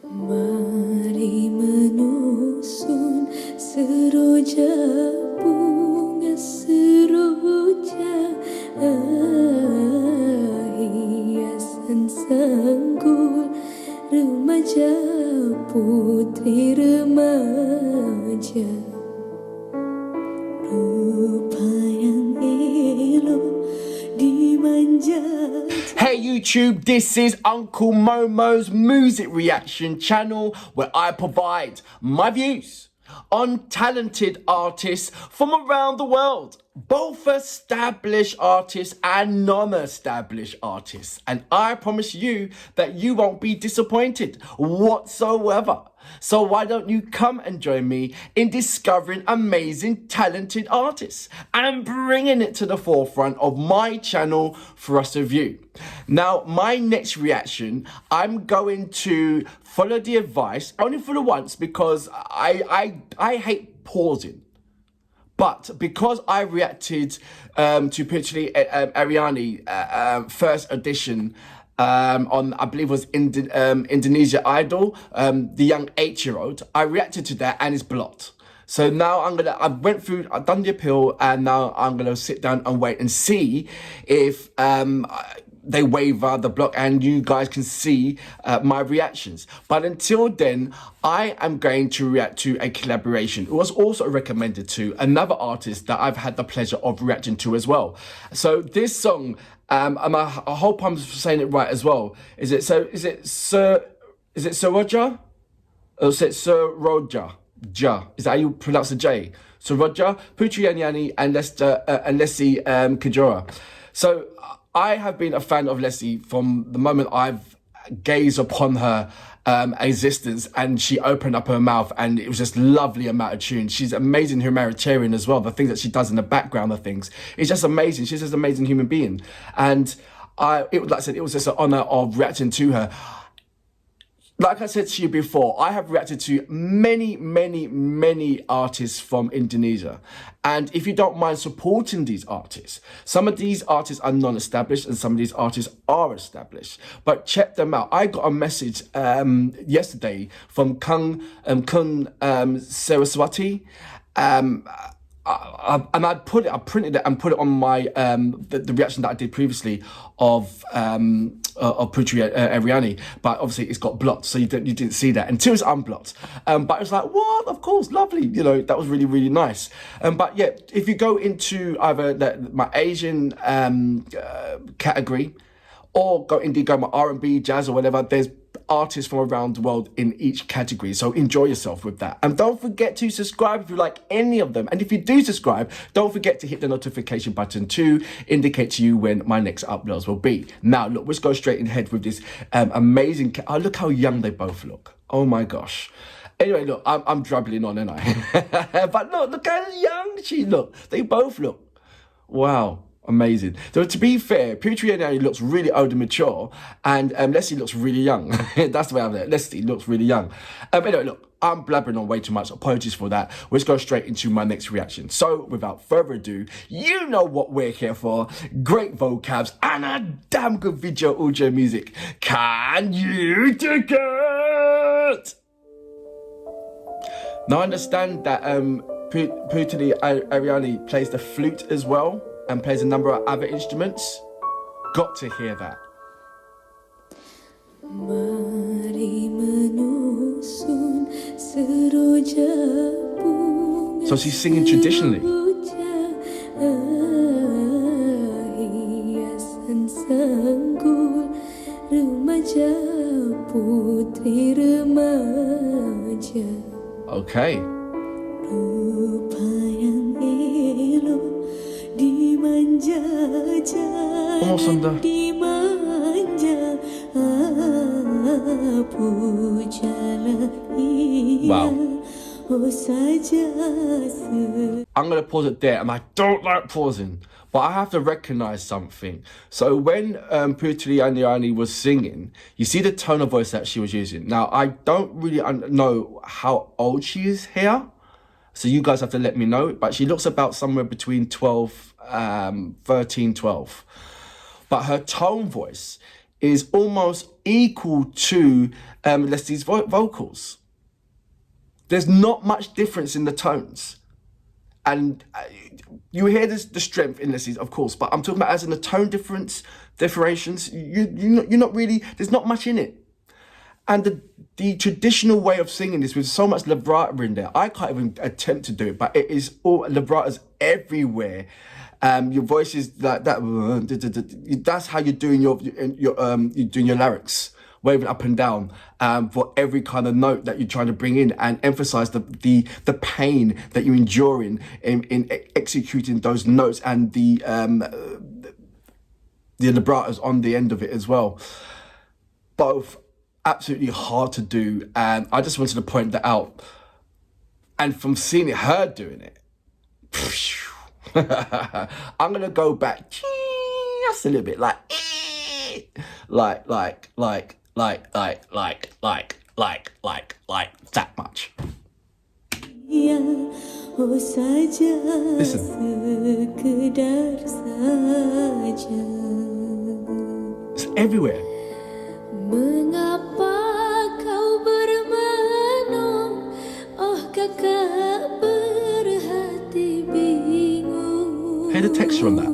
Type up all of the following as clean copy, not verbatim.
Mari menyusun seroja bunga seroja, hiasan sanggul remaja, putri remaja, rupa yang elok dimanja. Hey YouTube, this is Uncle Momo's music reaction channel where I provide my views on talented artists from around the world, both established artists and non-established artists. And I promise you that you won't be disappointed whatsoever. So why don't you come and join me in discovering amazing, talented artists and bringing it to the forefront of my channel for us to view. Now, my next reaction, I'm going to follow the advice only for the once because I hate pausing. But because I reacted to Putri Ariani first edition on, I believe it was Indonesia Idol, the young 8-year-old, I reacted to that and it's blocked. So now I've done the appeal, and now I'm gonna sit down and wait and see if they waiver the block and you guys can see my reactions. But until then, I am going to react to a collaboration. It was also recommended to another artist that I've had the pleasure of reacting to as well. So this song, and I hope I'm saying it right as well. Is it Seroja? Or is it Seroja? Is that how you pronounce the J? Seroja, Putri Ariani, and Lesty Kejora. So I have been a fan of Leslie from the moment I've gazed upon her existence, and she opened up her mouth and it was just lovely amount of tunes. She's amazing humanitarian as well. The things that she does in the background of things, it's just amazing. She's just an amazing human being. And like I said, it was just an honor of reacting to her. Like I said to you before, I have reacted to many artists from Indonesia. And if you don't mind supporting these artists, some of these artists are non-established and some of these artists are established. But check them out. I got a message yesterday from Kun Saraswati. And I printed it and put it on my the reaction that I did previously of Putri Ariani, but obviously it's got blocked, so you didn't see that until it's unblocked. But it was like, what? Of course, lovely. You know, that was really nice. But yeah, if you go into either my Asian category, or go my R&B, jazz, or whatever, there's artists from around the world in each category. So enjoy yourself with that. And don't forget to subscribe if you like any of them. And if you do subscribe, don't forget to hit the notification button to indicate to you when my next uploads will be. Now, look, let's go straight ahead with this amazing... Oh, look how young they both look. Oh my gosh. Anyway, look, I'm dribbling on, ain't I? But look how young she looks. They both look. Wow. Amazing. So to be fair, Putri Ariani looks really old and mature, and Leslie looks really young. That's the way I'm there. Leslie looks really young. Anyway, look, I'm blabbering on way too much. Apologies for that. Let's go straight into my next reaction. So without further ado, you know what we're here for. Great vocabs and a damn good video audio music. Can you dig it? Now I understand that Putri Ariani plays the flute as well, and plays a number of other instruments. Got to hear that. So she's singing traditionally. Okay. Almost on the... Wow. I'm going to pause it there, and I don't like pausing, but I have to recognize something. So when Putri Ariani was singing, you see the tone of voice that she was using. Now, I don't really know how old she is here, so you guys have to let me know, but she looks about somewhere between 13, 12. But her tone voice is almost equal to Lesty's vocals. There's not much difference in the tones. And you hear the strength in Lesty's, of course, but I'm talking about as in the tone differentiations, you're not really, there's not much in it. And the traditional way of singing this with so much vibrato in there, I can't even attempt to do it, but it is all vibratos everywhere. Your voice is like that. That's how you're doing you're doing your lyrics, waving up and down for every kind of note that you're trying to bring in, and emphasize the pain that you're enduring in executing those notes, and the vibratos on the end of it as well. Both absolutely hard to do, and I just wanted to point that out. And from seeing her doing it, I'm gonna go back just a little bit, like that much. Listen. It's everywhere. Mengapa kau bermenung, oh kakak berhati bingung. Hear the texture on that.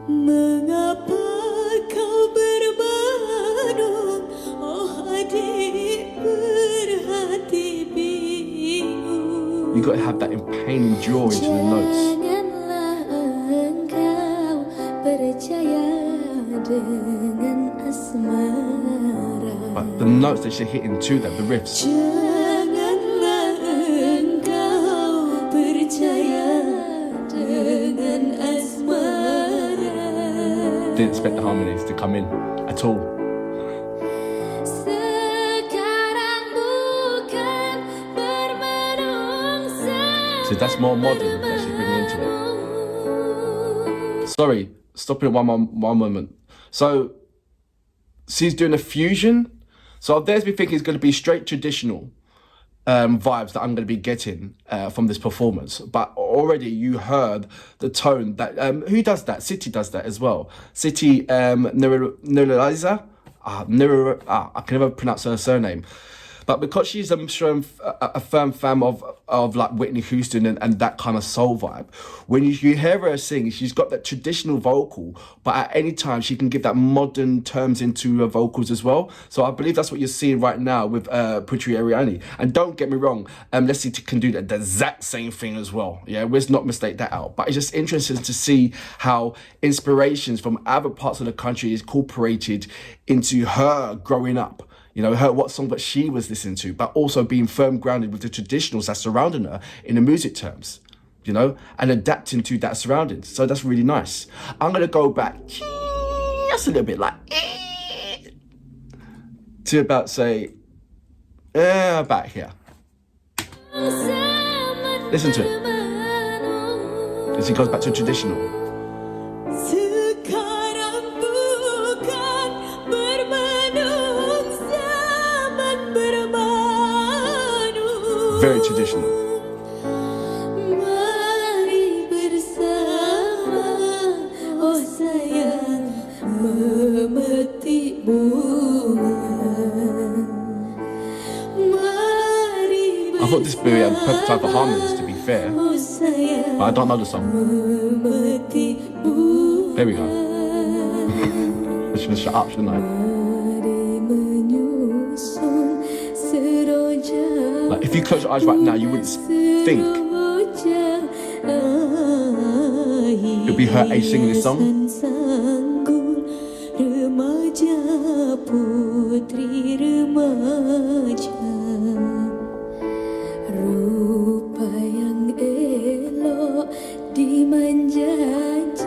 Mengapa kau bermenung, oh adik berhati bingung. You got to have that pain and joy into the notes. Janganlah engkau percaya dengan asmara. But the notes that she's hitting to that, the riffs. Janganlah engkau percaya dengan asmara. Didn't expect the harmonies to come in at all. Sekarang bukan bermenung. So that's more modern that she's bringing into it. Sorry, stop it one moment. So she's doing a fusion. So there's me thinking it's going to be straight traditional vibes that I'm going to be getting from this performance. But already you heard the tone that who does that? City does that as well. City Neraliza. I can never pronounce her surname. But because she's a firm fan of like Whitney Houston and that kind of soul vibe, when you hear her sing, she's got that traditional vocal, but at any time she can give that modern terms into her vocals as well. So I believe that's what you're seeing right now with Putri Ariani. And don't get me wrong, Lesty can do the exact same thing as well. Yeah, let's not mistake that out. But it's just interesting to see how inspirations from other parts of the country is incorporated into her growing up. You know, what song that she was listening to, but also being firm grounded with the traditionals that's surrounding her in the music terms, you know, and adapting to that surroundings. So that's really nice. I'm going to go back just a little bit, like, to about, say, back here. Listen to it. As he goes back to traditional. Very traditional. Mari bersama, oh sayang, memetik bunga. I thought this would be a perfect type of harmonies, to be fair, but I don't know the song. There we go. I should have shut up, shouldn't I? Like, if you close your eyes right now, you wouldn't think it'd be her age singing this song.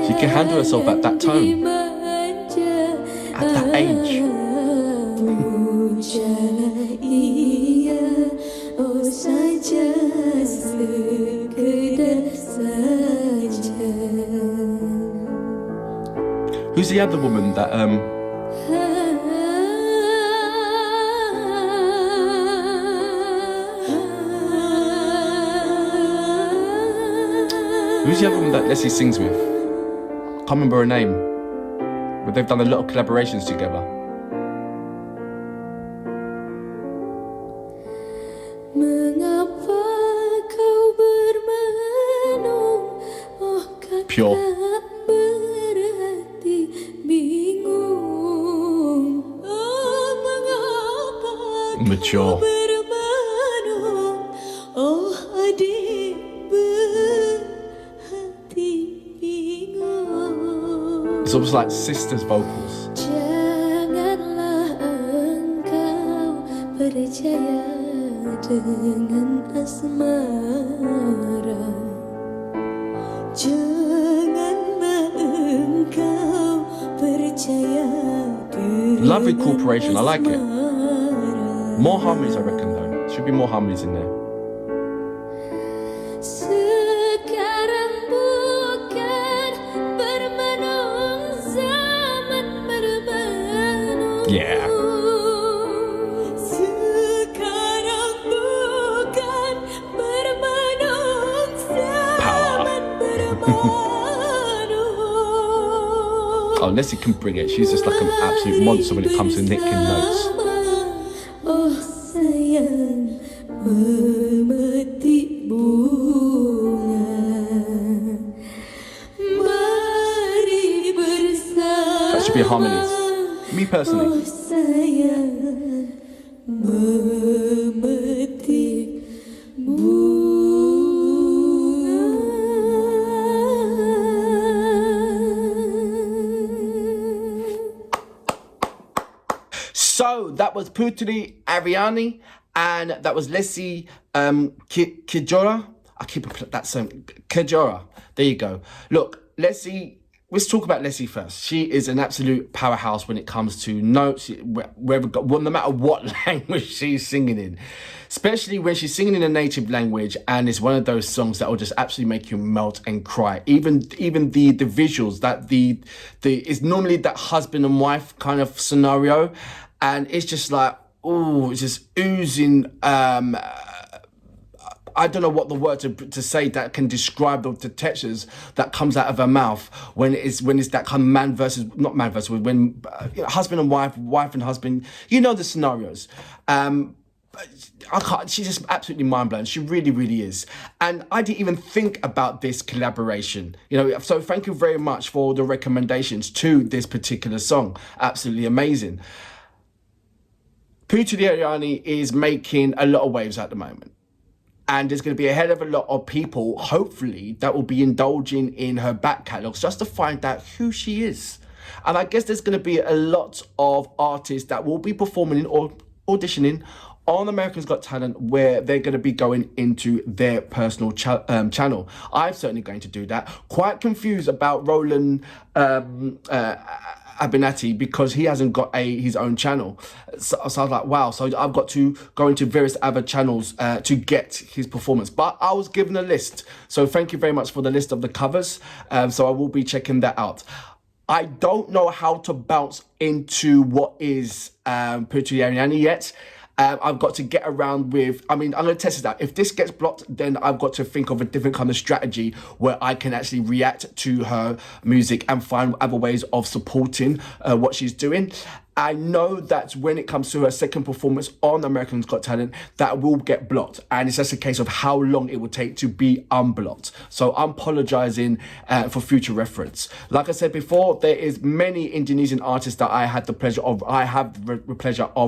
She can handle herself at that tone, at that age. Who's the other woman that who's the other one that Leslie sings with? Can't remember her name. But they've done a lot of collaborations together. Mengapa kau bermenung? Oh Pure. kakak berhati bingung. Oh mengapa Mature. kau bermenung? Oh adik berhati bingung. It's almost like sisters' vocals. Janganlah engkau percaya dengan asmara. Janganlah engkau percaya dengan Lovely corporation, I like it. asmara. More harmonies, I reckon, though. Should be more harmonies in there. Sekarang bukan bermenung, zaman bermenung. Yeah. Sekarang bukan bermenung, zaman bermenung. Oh, Leslie can bring it. She's just like an absolute monster when it comes to nicking notes. Oh sayang, memetik bunga. Mari bersama. That should be harmonies. Me personally. Oh sayang, memetik bunga. So that was Putri Ariani, and that was Lesty Kejora. I keep that song, Kejora. There you go. Look, Lesty. Let's talk about Lesty first. She is an absolute powerhouse when it comes to notes, no matter what language she's singing in. Especially when she's singing in a native language, and it's one of those songs that will just absolutely make you melt and cry. Even the visuals, that the it's normally that husband and wife kind of scenario, and it's just like, oh, it's just oozing. I don't know what the word to say that can describe the textures that comes out of her mouth when it's that kind of when husband and wife and husband, you know the scenarios. I can't, she's just absolutely mind-blowing. She really, really is. And I didn't even think about this collaboration. So thank you very much for the recommendations to this particular song. Absolutely amazing. Putri Ariani is making a lot of waves at the moment. And there's going to be a hell of a lot of people, hopefully, that will be indulging in her back catalogues just to find out who she is. And I guess there's going to be a lot of artists that will be performing or auditioning on America's Got Talent, where they're going to be going into their personal channel. I'm certainly going to do that. Quite confused about Roland Abinati, because he hasn't got his own channel. So I was like, wow, so I've got to go into various other channels to get his performance. But I was given a list. So thank you very much for the list of the covers. So I will be checking that out. I don't know how to bounce into what is Putri Ariani yet. I've got to get around with, I'm going to test it out. If this gets blocked, then I've got to think of a different kind of strategy where I can actually react to her music and find other ways of supporting what she's doing. I know that when it comes to her second performance on America's Got Talent, that will get blocked. And it's just a case of how long it will take to be unblocked. So I'm apologizing for future reference. Like I said before, there is many Indonesian artists that I have the pleasure of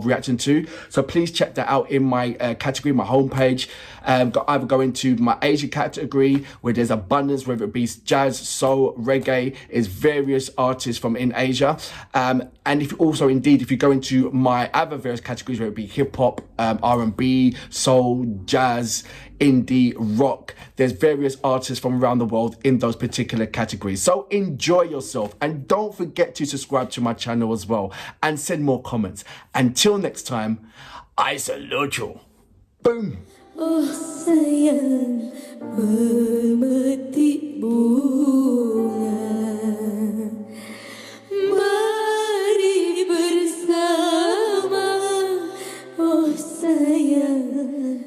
reacting to. So please check that out in my category, my homepage. Either go into my Asia category, where there's abundance, whether it be jazz, soul, reggae, is various artists from in Asia. And if you also, indeed, if you go into my other various categories, whether it be hip hop, R&B, soul, jazz, indie, rock, there's various artists from around the world in those particular categories. So enjoy yourself, and don't forget to subscribe to my channel as well, and send more comments. Until next time, I salute you. Boom. Oh sayang, memetik bunga. Mari bersama. Oh sayang,